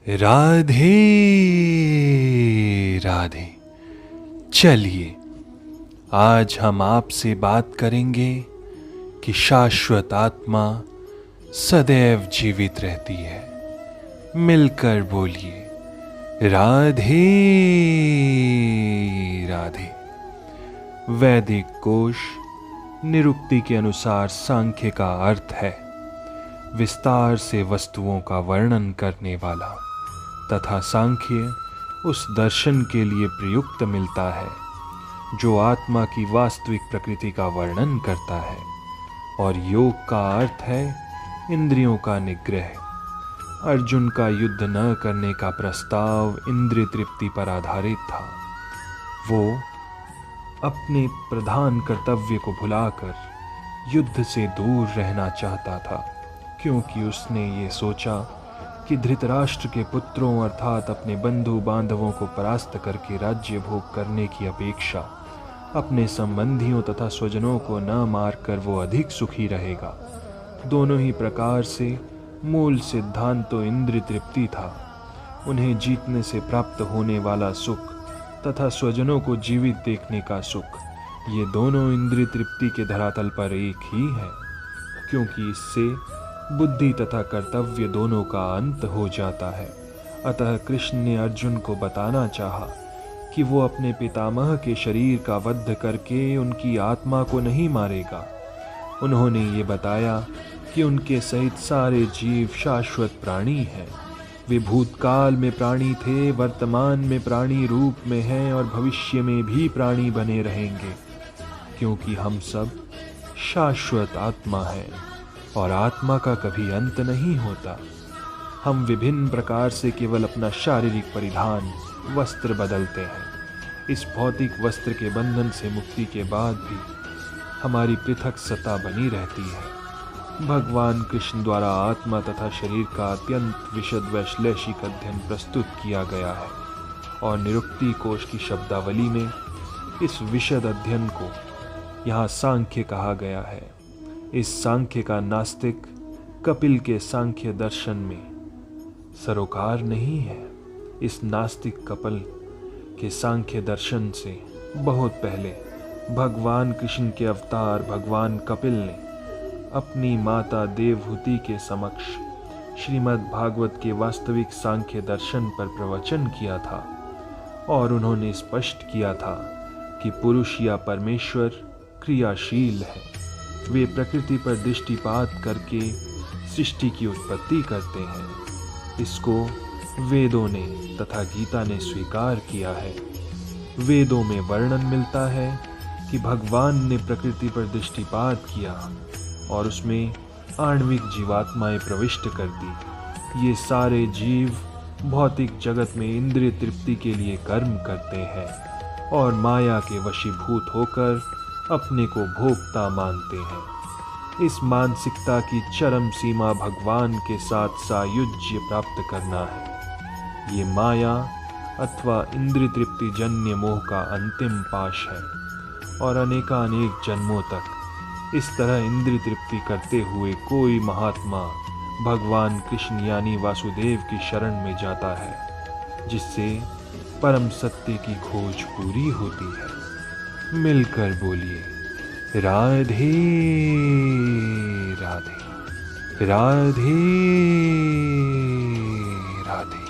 राधे राधे। चलिए आज हम आपसे बात करेंगे कि शाश्वत आत्मा सदैव जीवित रहती है। मिलकर बोलिए राधे राधे। वैदिक कोश निरुक्ति के अनुसार सांख्य का अर्थ है विस्तार से वस्तुओं का वर्णन करने वाला, तथा सांख्य उस दर्शन के लिए प्रयुक्त मिलता है जो आत्मा की वास्तविक प्रकृति का वर्णन करता है। और योग का अर्थ है इंद्रियों का निग्रह। अर्जुन का युद्ध न करने का प्रस्ताव इंद्रिय तृप्ति पर आधारित था। वो अपने प्रधान कर्तव्य को भुलाकर युद्ध से दूर रहना चाहता था, क्योंकि उसने ये सोचा कि धृतराष्ट्र के पुत्रों अर्थात अपने बंधु बांधवों को परास्त करके राज्य भोग करने की अपेक्षा अपने संबंधियों तथा स्वजनों को न मारकर वो अधिक सुखी रहेगा। दोनों ही प्रकार से मूल सिद्धांत तो इंद्रिय तृप्ति था, उन्हें जीतने से प्राप्त होने वाला सुख तथा स्वजनों को जीवित देखने का सुख, ये दोनों इंद्रिय तृप्ति के धरातल पर एक ही है, क्योंकि इससे बुद्धि तथा कर्तव्य दोनों का अंत हो जाता है। अतः कृष्ण ने अर्जुन को बताना चाहा कि वो अपने पितामह के शरीर का वध करके उनकी आत्मा को नहीं मारेगा। उन्होंने ये बताया कि उनके सहित सारे जीव शाश्वत प्राणी हैं। वे भूतकाल में प्राणी थे, वर्तमान में प्राणी रूप में हैं और भविष्य में भी प्राणी बने रहेंगे, क्योंकि हम सब शाश्वत आत्मा हैं और आत्मा का कभी अंत नहीं होता। हम विभिन्न प्रकार से केवल अपना शारीरिक परिधान वस्त्र बदलते हैं। इस भौतिक वस्त्र के बंधन से मुक्ति के बाद भी हमारी पृथक सत्ता बनी रहती है। भगवान कृष्ण द्वारा आत्मा तथा शरीर का अत्यंत विशद वैश्लेषिक अध्ययन प्रस्तुत किया गया है और निरुक्ति कोश की शब्दावली में इस विशद अध्ययन को यहाँ सांख्य कहा गया है। इस सांख्य का नास्तिक कपिल के सांख्य दर्शन में सरोकार नहीं है। इस नास्तिक कपिल के सांख्य दर्शन से बहुत पहले भगवान कृष्ण के अवतार भगवान कपिल ने अपनी माता देवहूति के समक्ष श्रीमद् भागवत के वास्तविक सांख्य दर्शन पर प्रवचन किया था और उन्होंने स्पष्ट किया था कि पुरुष या परमेश्वर क्रियाशील है। वे प्रकृति पर दृष्टिपात करके सृष्टि की उत्पत्ति करते हैं। इसको वेदों ने तथा गीता ने स्वीकार किया है। वेदों में वर्णन मिलता है कि भगवान ने प्रकृति पर दृष्टिपात किया और उसमें आणविक जीवात्माएं प्रविष्ट कर दी। ये सारे जीव भौतिक जगत में इंद्रिय तृप्ति के लिए कर्म करते हैं और माया के वशीभूत होकर अपने को भोक्ता मानते हैं। इस मानसिकता की चरम सीमा भगवान के साथ सायुज्य प्राप्त करना है। ये माया अथवा इंद्रिय तृप्ति जन्य मोह का अंतिम पाश है और अनेकानेक जन्मों तक इस तरह इंद्रिय तृप्ति करते हुए कोई महात्मा भगवान कृष्ण यानी वासुदेव की शरण में जाता है, जिससे परम सत्य की खोज पूरी होती है। मिलकर बोलिए राधे राधे राधे राधे।